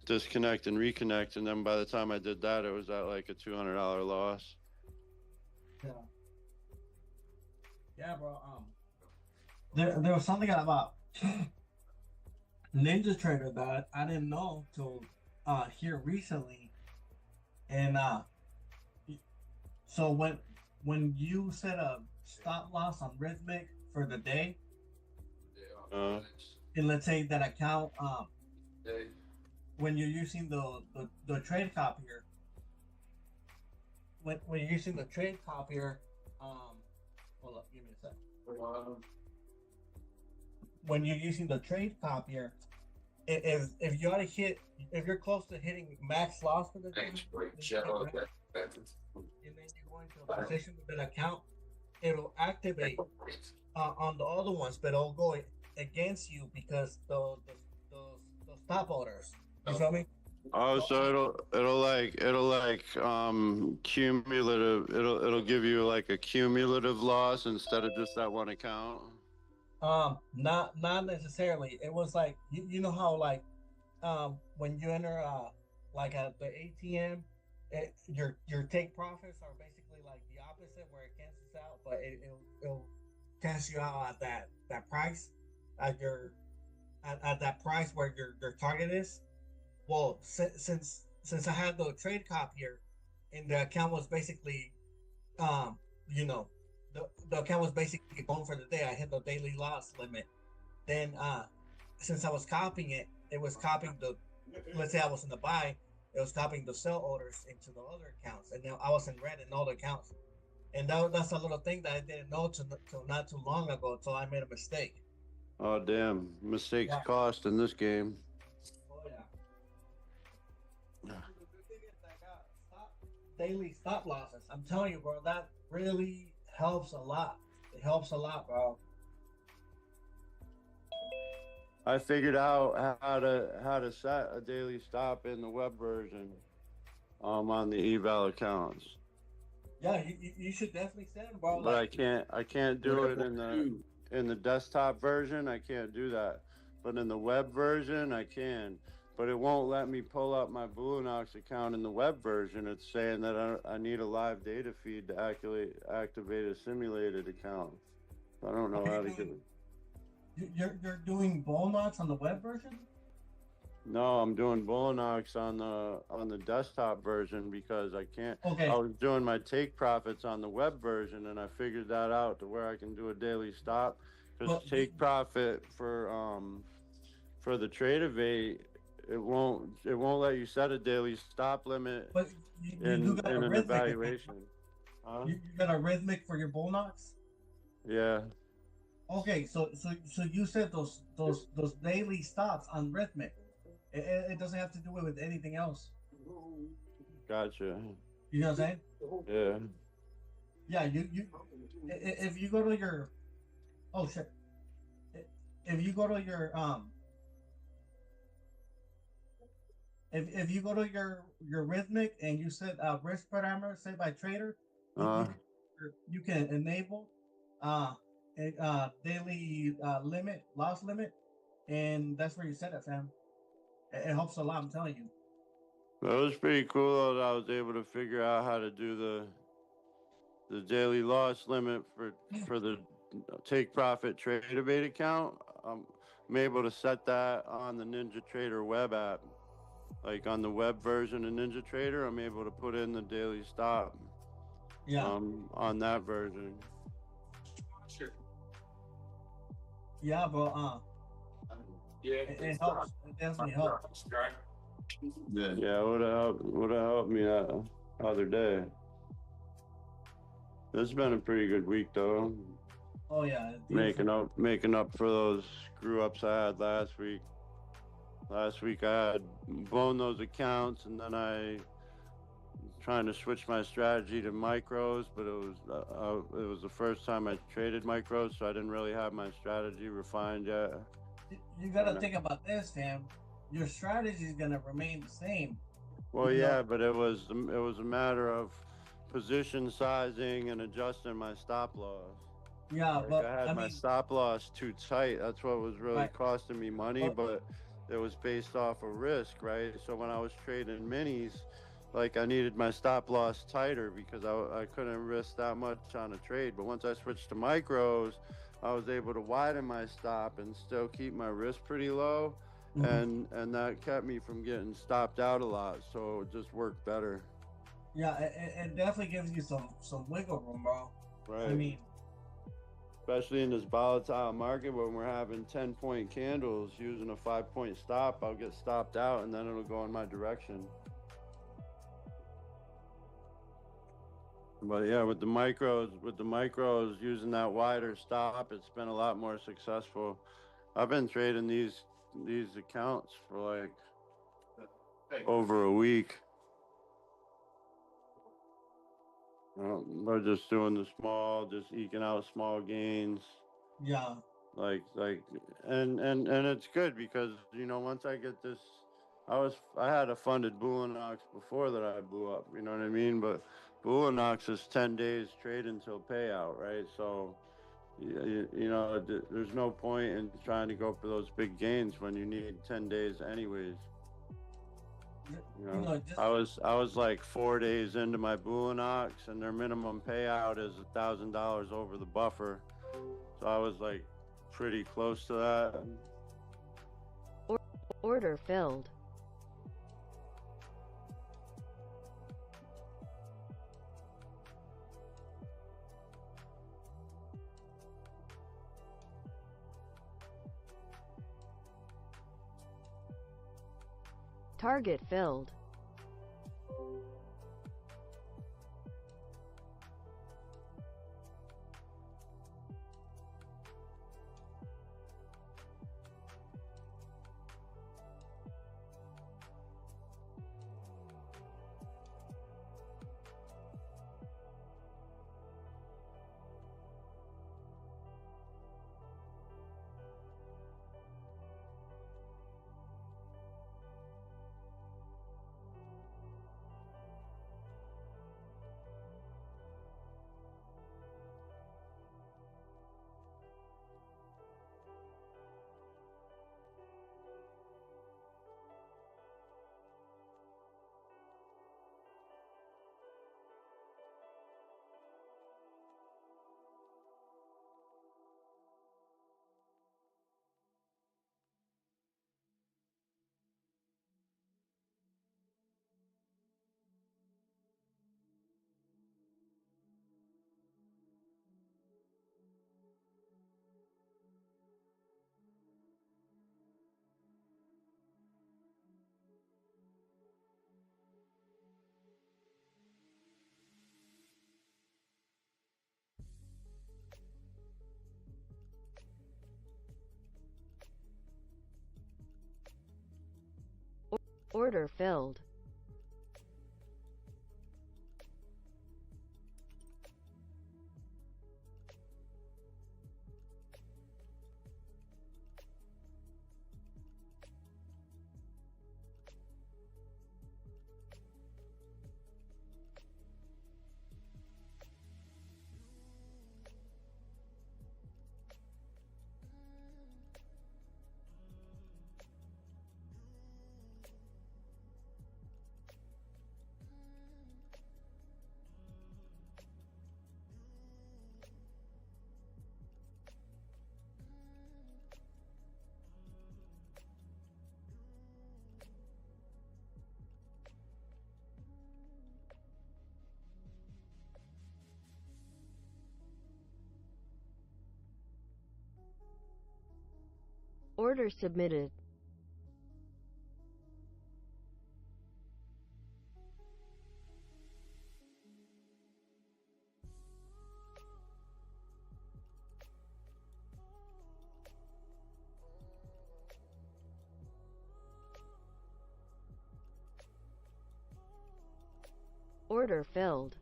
disconnect and reconnect, and then by the time I did that, it was at like a $200 loss. Yeah. Yeah, bro. There was something about Ninja Trader that I didn't know till here recently, and so when you set a stop loss on Rhythmic for the day, Uh, and let's say that account when you're using the trade copier, when you're using the trade copier, hold up, give me a sec. When you're using the trade copier, if you ought to hit, if you're close to hitting max loss for the day, and then you go into a position with an account, it'll activate on the other ones, but it'll go against you because the stop orders. You feel me? oh, so it'll like cumulative. It'll give you like a cumulative loss instead of just that one account. Not necessarily. It was like you know how like when you enter like at the ATM, your take profits are basically like the opposite where it cancels out, but it'll cancel you out at that price at your at that price where your target is. Well, since I had the trade copier, and the account was basically you know the account was basically going for the day. I hit the daily loss limit. Then since I was copying it, it was copying the, let's say I was in the buy, it was copying the sell orders into the other accounts, and now I was in red in all the accounts. And that's a little thing that I didn't know till not too long ago, until I made a mistake. Oh damn! Mistakes Yeah. cost in this game. Oh yeah. The good thing is I got daily stop losses. I'm telling you, bro, that really helps a lot. It helps a lot, bro. I figured out how to set a daily stop in the web version, on the eval accounts. Yeah, you should definitely set them, bro. But Like, I can't do it in the desktop version. I can't do that. But in the web version, I can. But it won't let me pull up my Bluenox account in the web version. It's saying that I need a live data feed to activate a simulated account. I don't know how to get it. you're doing ball knots on the web version? No, I'm doing Bluenox on the desktop version because I can't. Okay. I was doing my take profits on the web version, and I figured that out to where I can do a daily stop. Because take profit for the trade evade, it won't let you set a daily stop limit But you in do got a an rhythmic evaluation. Huh? You got a rhythmic for your bull knocks? Yeah. Okay, so you said those daily stops on rhythmic. It doesn't have to do with anything else. Gotcha. You know what I'm saying? Yeah. Yeah, if you go to your, oh shit, if you go to your if you go to your rhythmic and you set risk parameters set by trader, Uh, you can enable uh daily limit loss limit, and that's where you set it, fam. It helps a lot. I'm telling you. it was pretty cool that I was able to figure out how to do the daily loss limit for the take profit TradeAbate account. I'm able to set that on the Ninja Trader web app. Like on the web version of Ninja Trader, I'm able to put in the daily stop Yeah, on that version. yeah, bro. It helps. It definitely helps. Yeah, would have helped me that other day. This has been a pretty good week though. Oh yeah, it's beautiful. Making up for those screw ups I had last week. Last week I had blown those accounts, and then I trying to switch my strategy to micros, but it was the first time I traded micros, so I didn't really have my strategy refined yet. You gotta think about this, fam. Your strategy is gonna remain the same. Well, Even yeah, though, but it was a matter of position sizing and adjusting my stop loss. yeah, Like but I I had my mean, stop loss too tight. That's what was really right, costing me money, but but it was based off of risk, right? So when I was trading minis, like I needed my stop loss tighter because I couldn't risk that much on a trade. But once I switched to micros, I was able to widen my stop and still keep my risk pretty low. mhm. And that kept me from getting stopped out a lot. So it just worked better. Yeah, it definitely gives you some wiggle room, bro. I Right. mean, Especially in this volatile market when we're having 10-point candles, using a 5-point stop, I'll get stopped out and then it'll go in my direction. But yeah, with the micros using that wider stop, it's been a lot more successful. I've been trading these accounts for like over a week. We're just doing just eking out small gains. yeah, Like and it's good because once I get this, I had a funded Bulanox before that I blew up, you know what I mean? But Bulanox is 10 days trade until payout, right? So there's no point in trying to go for those big gains when you need 10 days anyways. you know, just I was like 4 days into my Bulanox, and their minimum payout is $1,000 over the buffer. So I was like pretty close to that. Order filled. Target filled. Order filled. Order submitted. Order filled.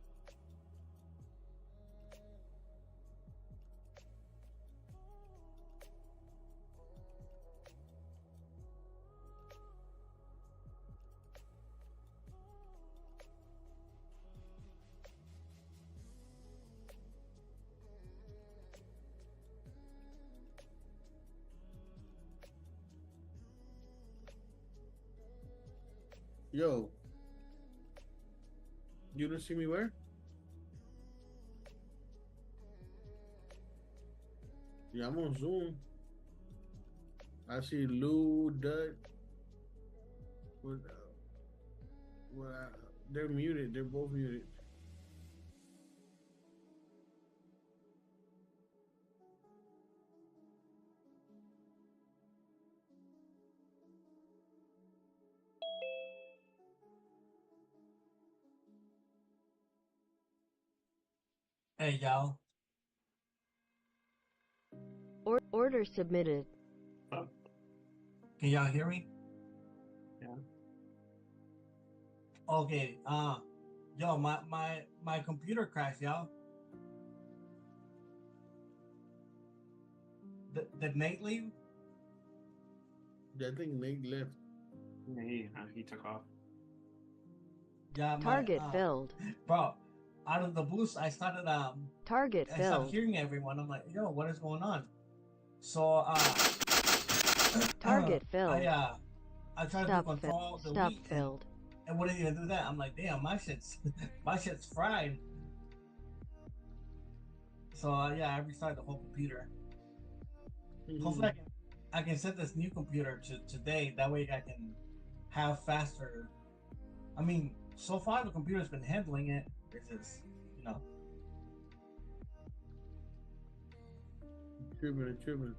Yo, you don't see me where? Yeah, I'm on Zoom. I see Lou, Dud. What? They're muted. They're both muted. Hey, y'all. Order submitted. Can y'all hear me? Yeah. Okay. Yo, my computer crashed, y'all. Did Nate leave? I think Nate left. Yeah, he took off. Yeah. Target filled. Bro, out of the boost, I started Target I stopped filled. hearing everyone. I'm like, yo, what is going on? So Target filled. I tried to Stop control the Stop delete filled. and wouldn't even do that. I'm like, damn, my shit's fried. So I restarted the whole computer. Hopefully I can set this new computer to today. That way I can have faster. I mean, so far the computer's been handling it. It's just, you know. Tripping.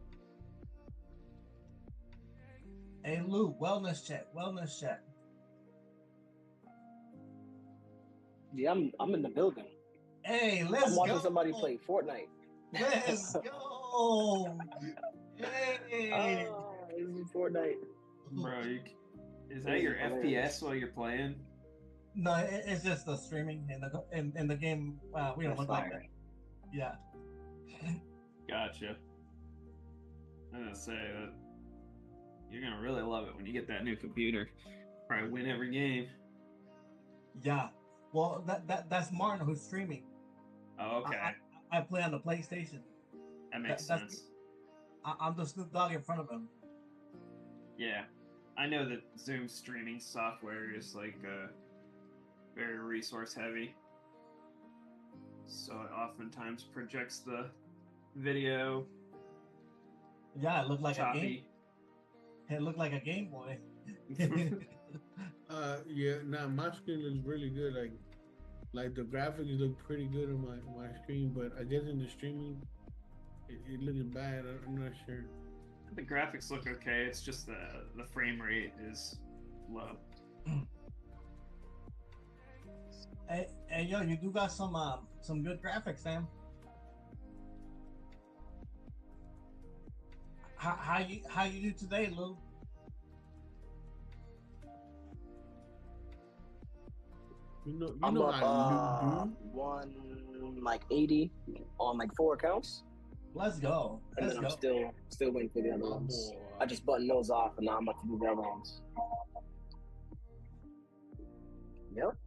Hey Lou, wellness check. Yeah, I'm in the building. Hey, let's I'm watching go. somebody play Fortnite. Let's go. Hey. This is Fortnite. Bro, is that your FPS while you're playing? No, it's just the streaming in the game. We don't That's look like fire. that. Yeah. Gotcha. I'm gonna say that you're gonna really love it when you get that new computer. Probably win every game. Yeah. Well, that's Martin who's streaming. Oh, okay. I play on the PlayStation. That makes sense. I'm the Snoop Dogg in front of him. Yeah. I know that Zoom streaming software is like very resource heavy. So it oftentimes projects the video. Yeah, it looked like choppy. a game. It looked like a Game Boy. Yeah, my screen looks really good. Like the graphics look pretty good on my screen, but I guess in the streaming, it looks bad. I'm not sure. The graphics look okay. It's just the frame rate is low. Hey, yo, you do got some good graphics, Sam. How you do today, Lou? I'm up how Lou do. 180 on like 4 accounts. Let's go. And then I'm still waiting for the other ones. I just buttoned those off and now I'm about to do the other ones. Yep.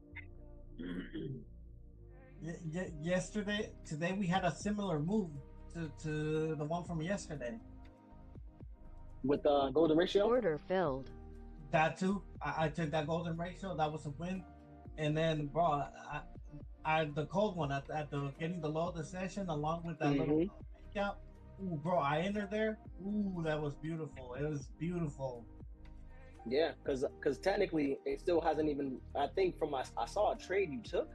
Today we had a similar move to the one from yesterday. With golden ratio? Order filled. That too. I took that golden ratio. That was a win. And then, bro, I the cold one at the getting the low of the session along with that little makeout. Ooh, bro, I entered there. Ooh, that was beautiful. It was beautiful. Yeah, because technically it still hasn't even. I think I saw a trade you took,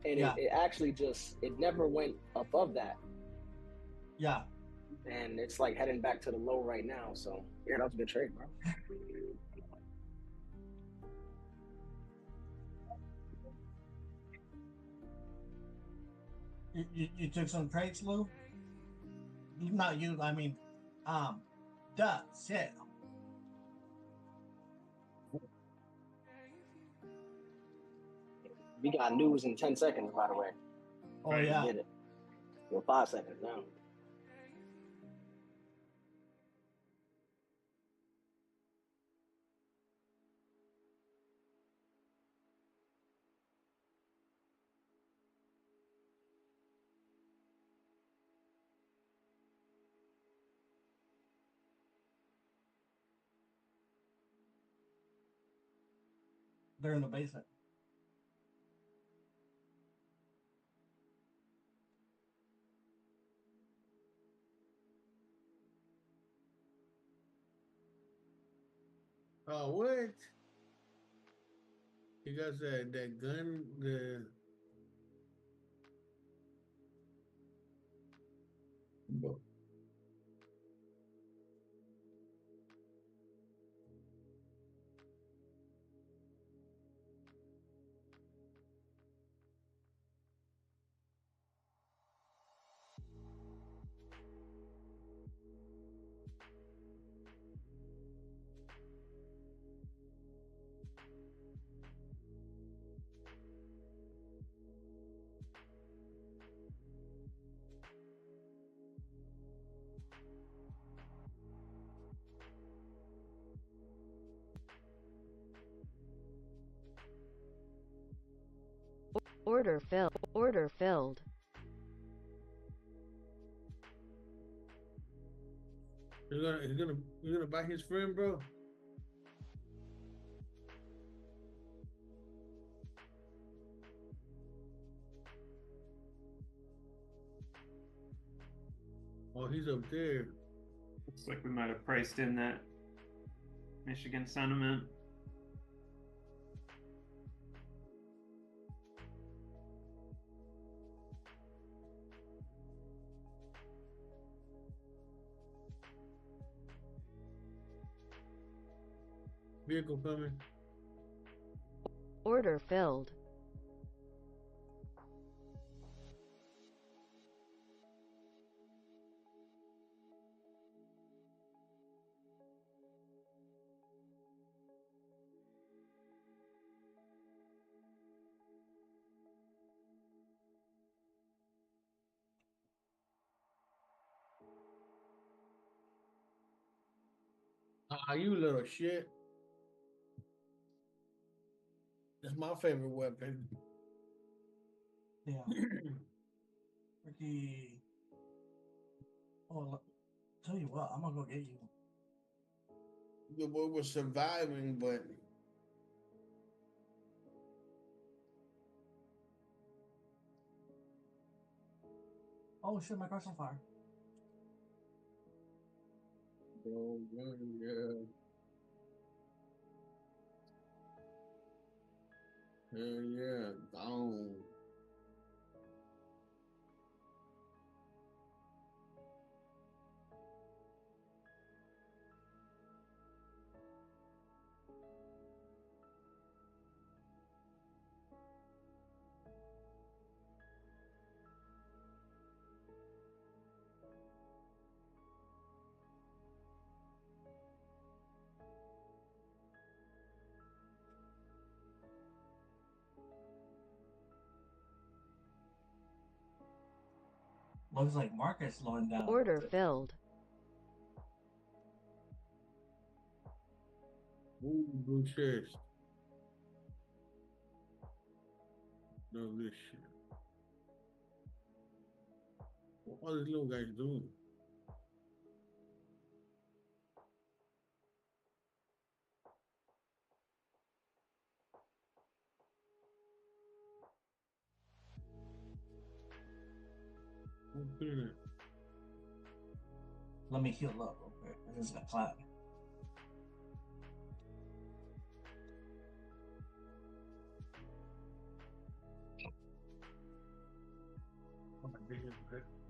and it actually it never went above that. Yeah. and it's like heading back to the low right now. So yeah, that was a good trade, bro. You took some trades, Lou? Not you. I mean, duh, shit. We got news in 10 seconds, by the way. Oh yeah. Get it. Well, 5 seconds now. They're in the basement. Oh, what? You guys that gun, the Order filled. Order filled. you're gonna buy his friend, bro. Oh, he's up there. Looks like we might have priced in that Michigan sentiment. Vehicle coming. Order filled. Ah, you little shit. That's my favorite weapon. Yeah. Ricky. Oh, tell you what, I'm gonna go get you. The boy was surviving, but Oh shit, my car's on fire. bro, yeah, hell yeah, gone. Looks like market's slowing down. Order filled. Ooh, blue chest. No, this shit. What all these little guys doing? What's doing it? Let me heal up real quick. This is a clap. Oh, my goodness,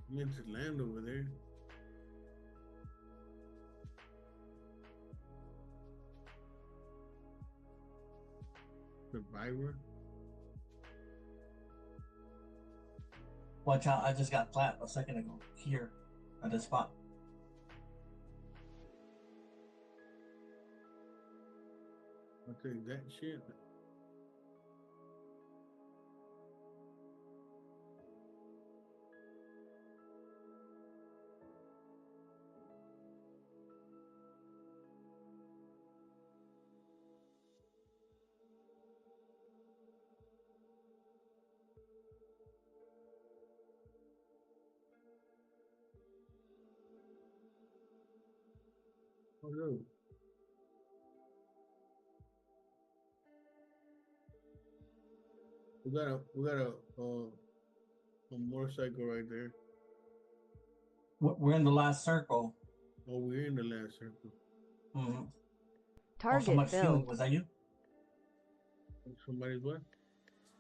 you meant to land over there. Survivor. Watch out! I just got clapped a second ago here at this spot. I'll take that shit. Oh no. We got a motorcycle right there. We're in the last circle. Oh, we're in the last circle. Mm-hmm. Target somebody's healing. filled. Was that you? Somebody's what?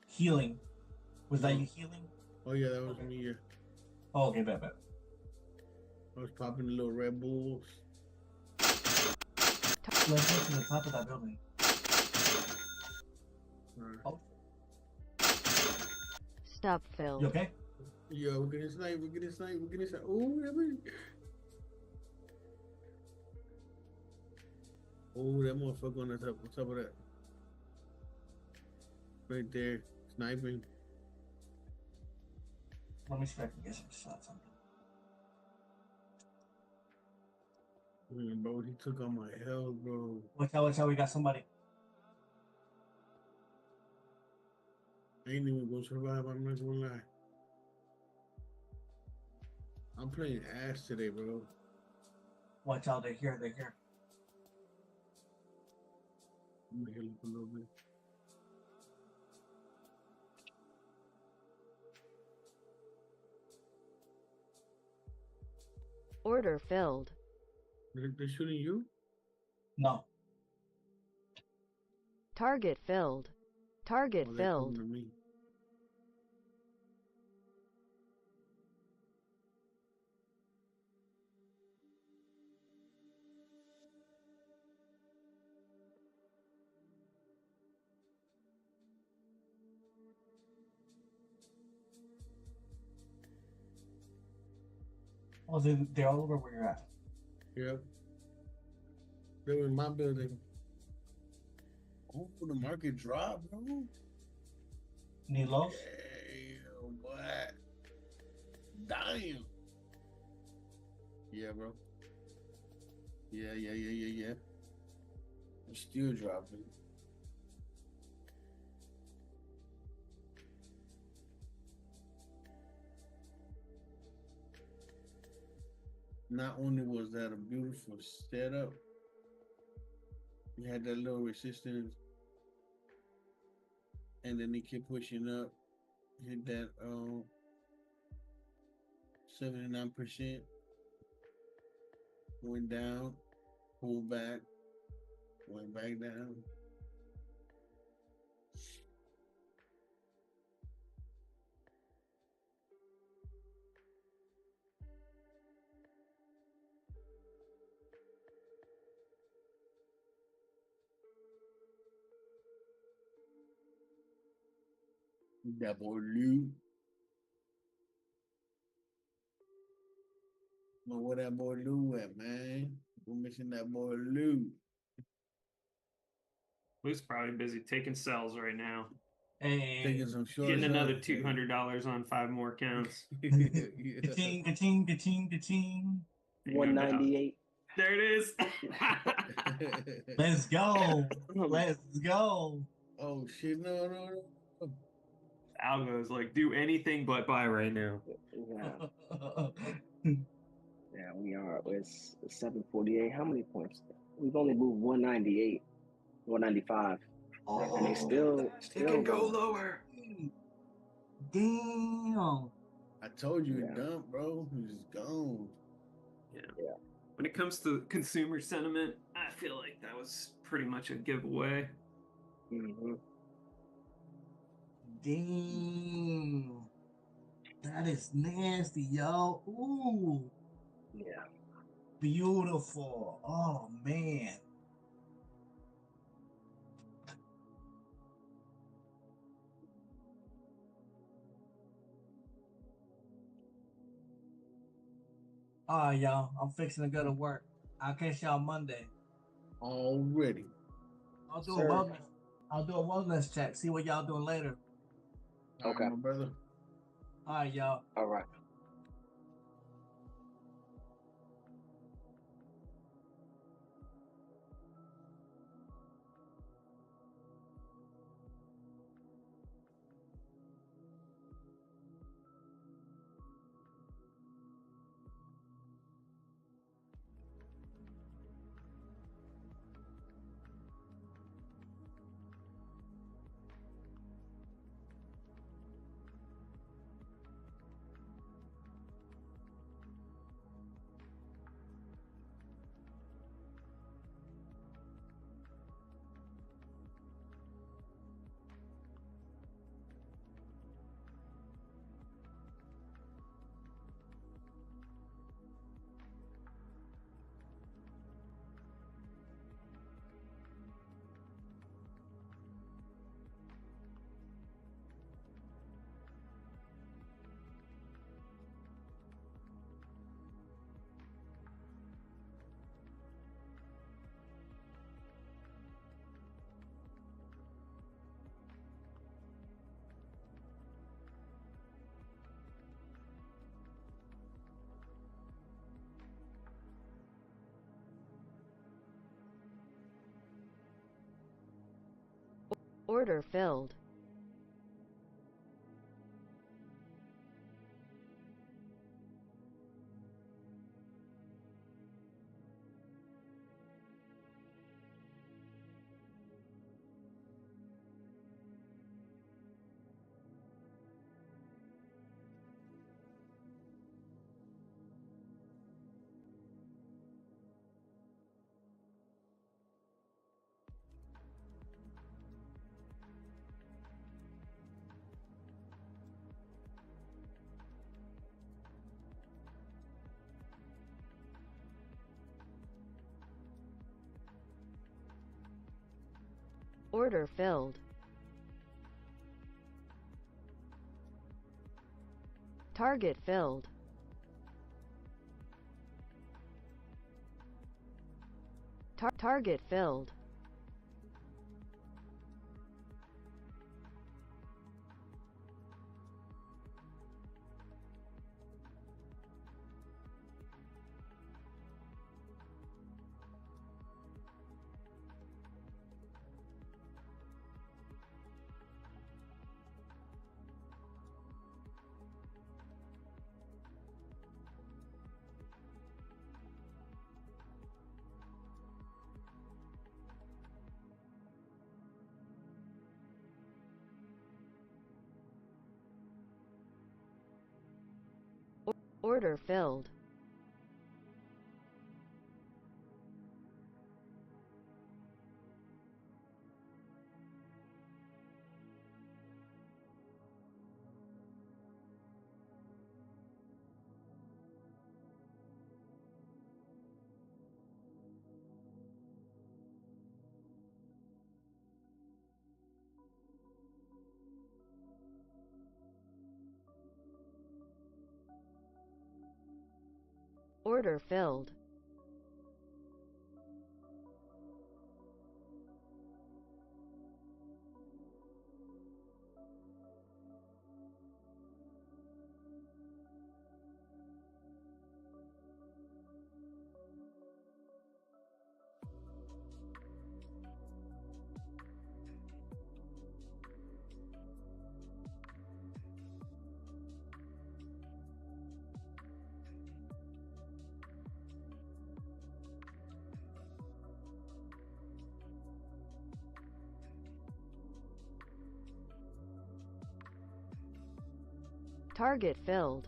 Healing. Was that Oh. you healing? Oh yeah, that was me. Yeah, Oh, okay, bet. I was popping the little Red Bulls. Let's get to the top of that building. Alright. Oh, Stop filled. you okay? Yo, we're getting sniped. Oh, that motherfucker on the top of that. Right there, sniping. Let me see if I can get some shots on him. Bro, he took on my health, bro. Watch out, we got somebody. I ain't even gonna survive, I'm not gonna lie. I'm playing ass today, bro. Watch out, they're here. I'm gonna heal up a little bit. Order filled. They're shooting you? No. Target filled. Target Oh, they're filled. coming to me. Oh, they're all over where you're at. Yep. They were in my building. Oh, the market dropped, bro. Need lows? Damn, what? Damn. Yeah, bro. Yeah. I'm still dropping. Not only was that a beautiful setup, you had that little resistance, and then he kept pushing up, hit that 79%, went down, pulled back, went back down. That boy Lou. Know where that boy Lou at, man? We're missing that boy Lou. Lou's probably busy taking sells right now. Hey. Taking some shorts. Getting another $200 on 5 more counts. Ka-ching, ka-ching, ka-ching, ka-ching. 198. There it is. Let's go. Let's go. Oh shit, no. Algo's like, do anything but buy right now. Yeah, we are. It's 748. How many points? We've only moved 198, 195. And they still can go lower. Damn. I told you, Yeah. dump, bro. He's gone. Yeah. When it comes to consumer sentiment, I feel like that was pretty much a giveaway. Mm-hmm. Damn. That is nasty, yo. Ooh. Yeah. Beautiful. Oh, man. All right, y'all. I'm fixing to go to work. I'll catch y'all Monday. Already. I'll do a Sir. wellness. I'll do a wellness check. See what y'all doing later. All right, Okay. my brother. All right, y'all. All right. Order filled. Order filled. Target filled. Target filled. Order filled. Order filled. Target filled.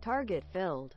Target filled.